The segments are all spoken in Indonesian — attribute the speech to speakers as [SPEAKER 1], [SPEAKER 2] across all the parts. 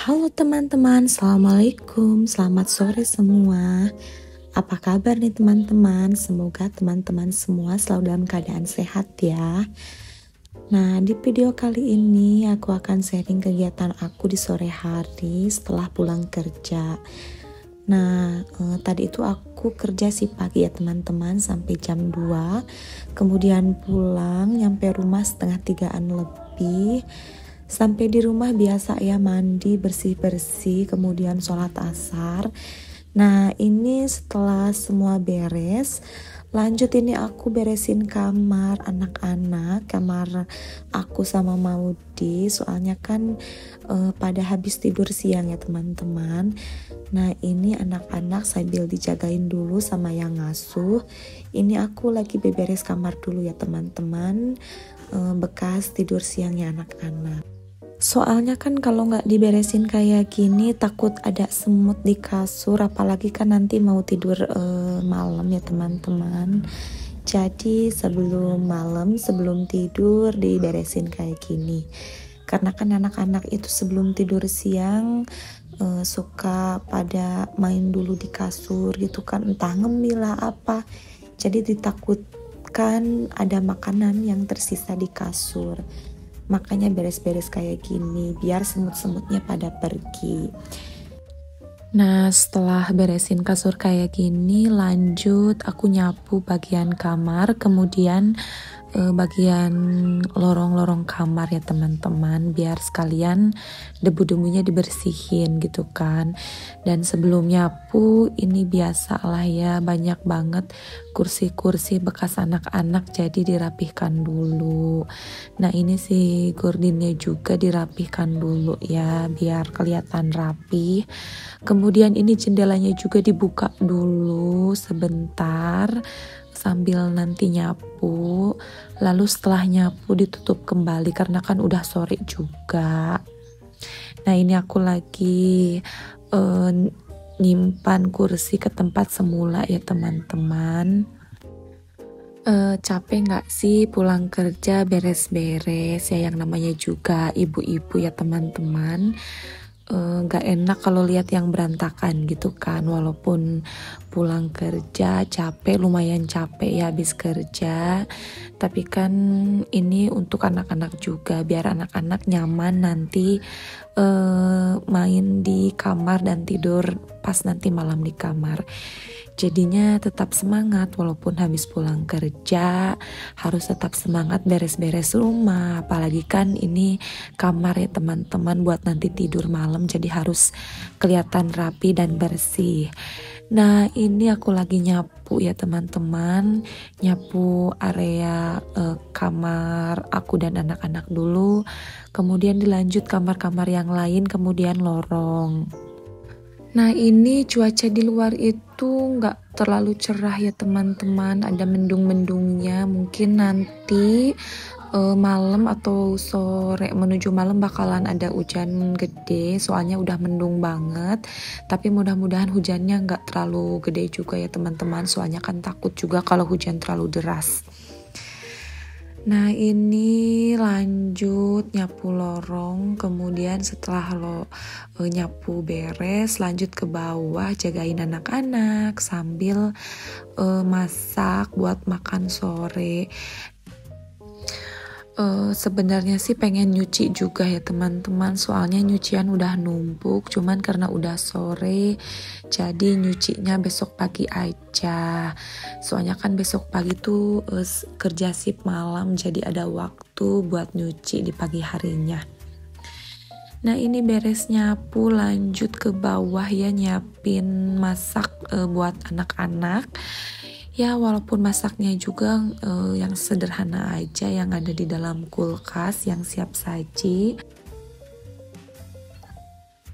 [SPEAKER 1] Halo teman-teman, Assalamualaikum, selamat sore semua. Apa kabar nih teman-teman? Semoga teman-teman semua selalu dalam keadaan sehat ya. Nah, di video kali ini aku akan sharing kegiatan aku di sore hari setelah pulang kerja. Nah, tadi itu aku kerja sih pagi ya teman-teman sampai jam 2. Kemudian pulang nyampe rumah setengah 3-an lebih. Sampai di rumah biasa ya mandi bersih-bersih kemudian sholat asar. Nah ini setelah semua beres, lanjut ini aku beresin kamar anak-anak, kamar aku sama Maudi, soalnya kan pada habis tidur siang ya teman-teman. Nah ini anak-anak sambil dijagain dulu sama yang ngasuh. Ini aku lagi beberes kamar dulu ya teman-teman, bekas tidur siangnya anak-anak. Soalnya kan kalau nggak diberesin kayak gini takut ada semut di kasur, apalagi kan nanti mau tidur malam ya teman-teman. Jadi sebelum tidur diberesin kayak gini. Karena kan anak-anak itu sebelum tidur siang suka pada main dulu di kasur gitu kan, entah ngemil lah apa. Jadi ditakutkan ada makanan yang tersisa di kasur. Makanya beres-beres kayak gini biar semut-semutnya pada pergi. Nah setelah beresin kasur kayak gini, lanjut aku nyapu bagian kamar, kemudian bagian lorong-lorong kamar ya teman-teman, biar sekalian debu-debunya dibersihin gitu kan. Dan sebelum nyapu ini biasalah ya, banyak banget kursi-kursi bekas anak-anak, jadi dirapihkan dulu. Nah ini sih gordinnya juga dirapihkan dulu ya biar kelihatan rapi. Kemudian ini jendelanya juga dibuka dulu sebentar sambil nanti nyapu, lalu setelah nyapu ditutup kembali karena kan udah sore juga. Nah ini aku lagi nyimpan kursi ke tempat semula ya teman-teman. Capek nggak sih pulang kerja beres-beres ya, yang namanya juga ibu-ibu ya teman-teman. Gak enak kalau lihat yang berantakan gitu kan, walaupun pulang kerja capek, lumayan capek ya habis kerja, tapi kan ini untuk anak-anak juga biar anak-anak nyaman nanti main di kamar dan tidur pas nanti malam di kamar. Jadinya tetap semangat walaupun habis pulang kerja, harus tetap semangat beres-beres rumah. Apalagi kan ini kamar ya teman-teman buat nanti tidur malam, jadi harus kelihatan rapi dan bersih. Nah ini aku lagi nyapu ya teman-teman, nyapu area kamar aku dan anak-anak dulu, kemudian dilanjut kamar-kamar yang lain, kemudian lorong. Nah ini cuaca di luar itu nggak terlalu cerah ya teman-teman, ada mendung-mendungnya. Mungkin nanti malam atau sore menuju malam bakalan ada hujan gede, soalnya udah mendung banget. Tapi mudah-mudahan hujannya nggak terlalu gede juga ya teman-teman, soalnya kan takut juga kalau hujan terlalu deras. Nah ini lanjut nyapu lorong, kemudian setelah nyapu beres lanjut ke bawah jagain anak-anak sambil masak buat makan sore. Sebenarnya sih pengen nyuci juga ya teman-teman, soalnya nyucian udah numpuk, cuman karena udah sore jadi nyucinya besok pagi aja. Soalnya kan besok pagi tuh kerja shift malam, jadi ada waktu buat nyuci di pagi harinya. Nah ini beres nyapu lanjut ke bawah ya, nyiapin masak buat anak-anak. Ya walaupun masaknya juga yang sederhana aja, yang ada di dalam kulkas yang siap saji.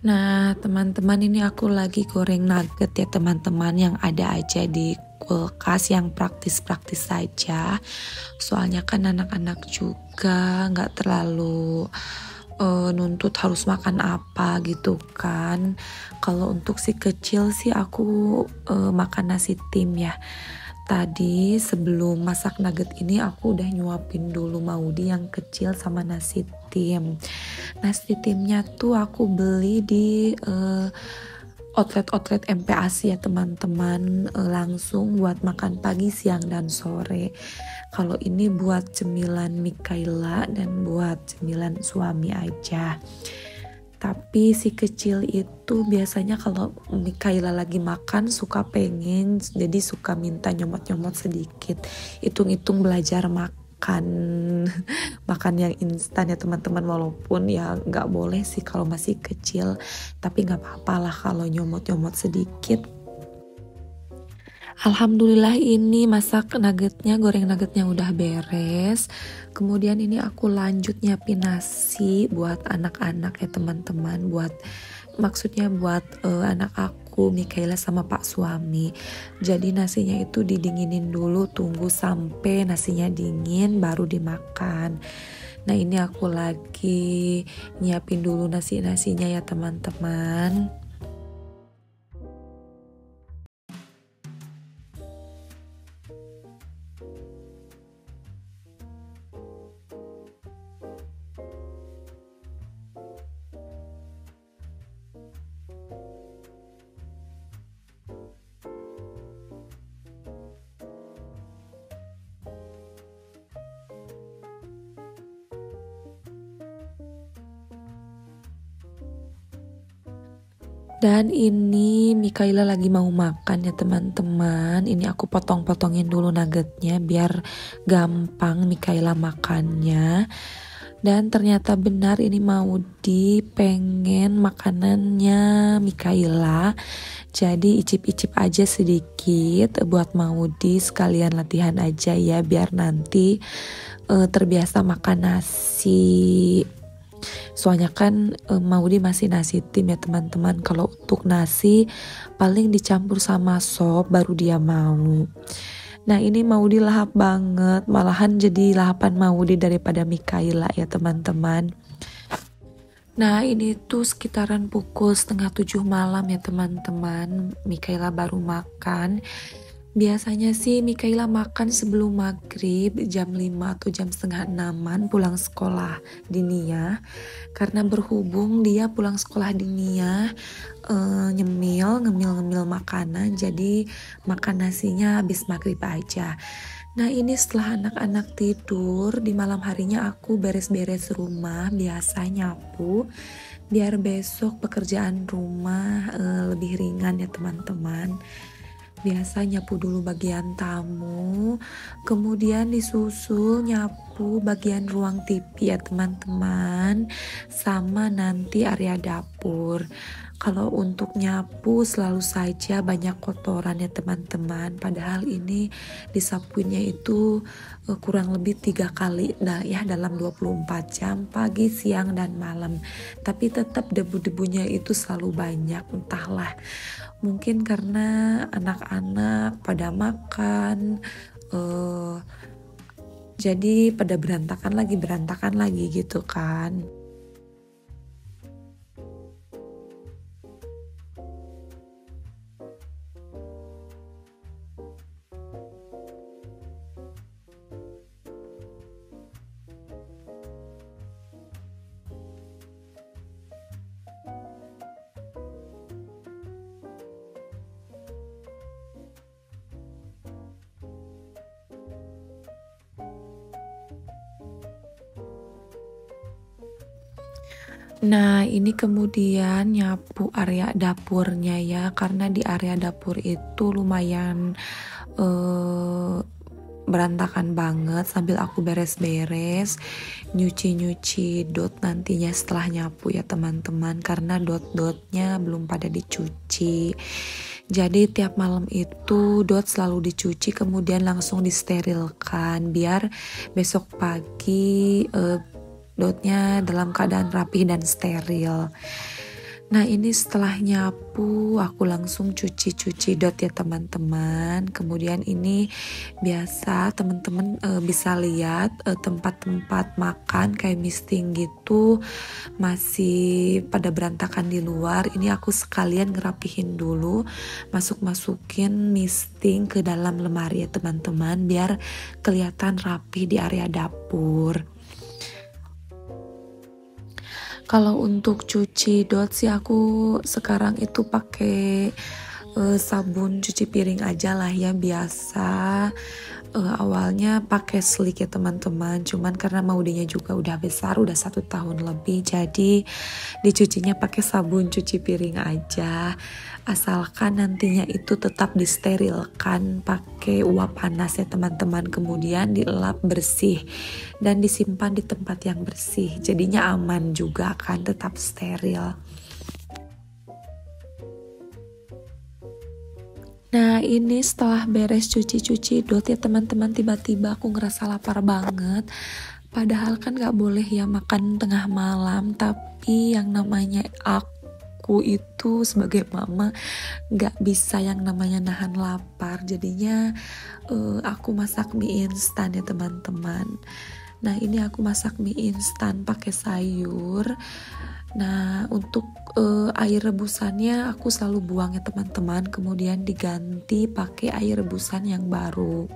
[SPEAKER 1] Nah teman-teman ini aku lagi goreng nugget ya teman-teman, yang ada aja di kulkas, yang praktis-praktis saja. Soalnya kan anak-anak juga nggak terlalu nuntut harus makan apa gitu kan. Kalau untuk si kecil sih aku makan nasi tim ya. tadi sebelum masak nugget ini aku udah nyuapin dulu Maudi yang kecil sama nasi tim. Nasi timnya tuh aku beli di outlet MPASI ya teman-teman, langsung buat makan pagi, siang, dan sore. Kalau ini buat cemilan Mikaela dan buat cemilan suami aja. Tapi si kecil itu biasanya kalau Mikaela lagi makan suka pengen, jadi suka minta nyomot-nyomot sedikit. Hitung-hitung belajar makan makan yang instan ya teman-teman, walaupun ya nggak boleh sih kalau masih kecil, tapi nggak apa-apa lah kalau nyomot-nyomot sedikit. Alhamdulillah ini masak nuggetnya, goreng nuggetnya udah beres. Kemudian ini aku lanjut nyiapin nasi buat anak-anak ya teman-teman, maksudnya buat anak aku, Mikaela sama Pak suami. Jadi nasinya itu didinginin dulu, tunggu sampai nasinya dingin baru dimakan. Nah ini aku lagi nyiapin dulu nasinya ya teman-teman. Dan ini Mikaela lagi mau makan ya teman-teman. Ini aku potong-potongin dulu nuggetnya biar gampang Mikaela makannya. Dan ternyata benar ini Maudi pengen makanannya Mikaela. Jadi icip-icip aja sedikit buat Maudi, sekalian latihan aja ya biar nanti terbiasa makan nasi. Soalnya kan Maudi masih nasi tim ya teman-teman. Kalau untuk nasi paling dicampur sama sop baru dia mau. Nah ini Maudi lahap banget, malahan jadi lahapan Maudi daripada Mikaela ya teman-teman. Nah ini tuh sekitaran pukul 6:30 malam ya teman-teman, Mikaela baru makan. Biasanya sih Mikaela makan sebelum maghrib jam 5 atau jam 5:30 pulang sekolah dinia. Karena berhubung dia pulang sekolah dinia ngemil makanan, jadi makan nasinya habis maghrib aja. Nah ini setelah anak-anak tidur di malam harinya aku beres-beres rumah, biasa nyapu biar besok pekerjaan rumah lebih ringan ya teman-teman. Biasa nyapu dulu bagian tamu, kemudian disusul nyapu bagian ruang TV ya teman-teman, sama nanti area dapur. Kalau untuk nyapu selalu saja banyak kotoran ya teman-teman, padahal ini disapuinnya itu kurang lebih 3 kali ya dalam 24 jam, pagi, siang, dan malam. Tapi tetap debu-debunya itu selalu banyak, entahlah. Mungkin karena anak-anak pada makan, jadi pada berantakan lagi gitu kan. Nah ini kemudian nyapu area dapurnya ya, karena di area dapur itu lumayan berantakan banget. Sambil aku beres-beres nyuci dot nantinya setelah nyapu ya teman-teman, karena dot-dotnya belum pada dicuci. Jadi tiap malam itu dot selalu dicuci kemudian langsung disterilkan biar besok pagi dotnya dalam keadaan rapi dan steril. Nah ini setelah nyapu aku langsung cuci dot ya teman-teman. Kemudian ini biasa teman-teman bisa lihat tempat-tempat makan kayak misting gitu masih pada berantakan di luar. Ini aku sekalian ngerapihin dulu, masukin misting ke dalam lemari ya teman-teman, biar kelihatan rapi di area dapur. Kalau untuk cuci dot sih aku sekarang itu pakai sabun cuci piring aja lah ya biasa. Awalnya pakai slick ya teman-teman, cuman karena Maudinya juga udah besar, udah 1 tahun lebih, jadi dicucinya pakai sabun cuci piring aja, asalkan nantinya itu tetap disterilkan pakai uap panas ya teman-teman, kemudian dilap bersih dan disimpan di tempat yang bersih, jadinya aman juga kan, tetap steril. Nah ini setelah beres cuci dot ya teman-teman, tiba-tiba aku ngerasa lapar banget. Padahal kan gak boleh ya makan tengah malam, tapi yang namanya aku itu sebagai mama gak bisa yang namanya nahan lapar. Jadinya aku masak mie instan ya teman-teman. Nah ini aku masak mie instan pakai sayur. Nah untuk air rebusannya aku selalu buang ya teman-teman, kemudian diganti pakai air rebusan yang baru.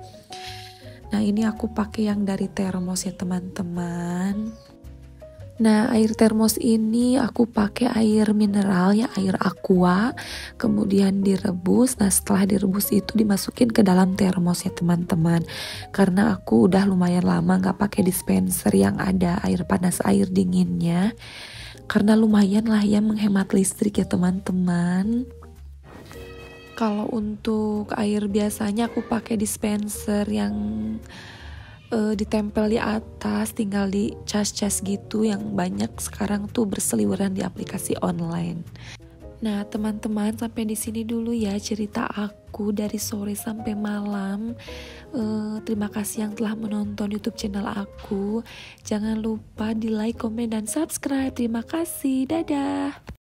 [SPEAKER 1] Nah ini aku pakai yang dari termos ya teman-teman. Nah air termos ini aku pakai air mineral ya, air aqua, kemudian direbus. Nah setelah direbus itu dimasukin ke dalam termos ya teman-teman, karena aku udah lumayan lama gak pakai dispenser yang ada air panas air dinginnya, karena lumayan lah ya menghemat listrik ya teman-teman. Kalau untuk air biasanya aku pakai dispenser yang ditempel di atas, tinggal di cas-cas gitu, yang banyak sekarang tuh berseliweran di aplikasi online. Nah teman-teman, sampai di sini dulu ya cerita aku dari sore sampai malam. Terima kasih yang telah menonton YouTube channel aku. Jangan lupa di like, komen, dan subscribe. Terima kasih, dadah.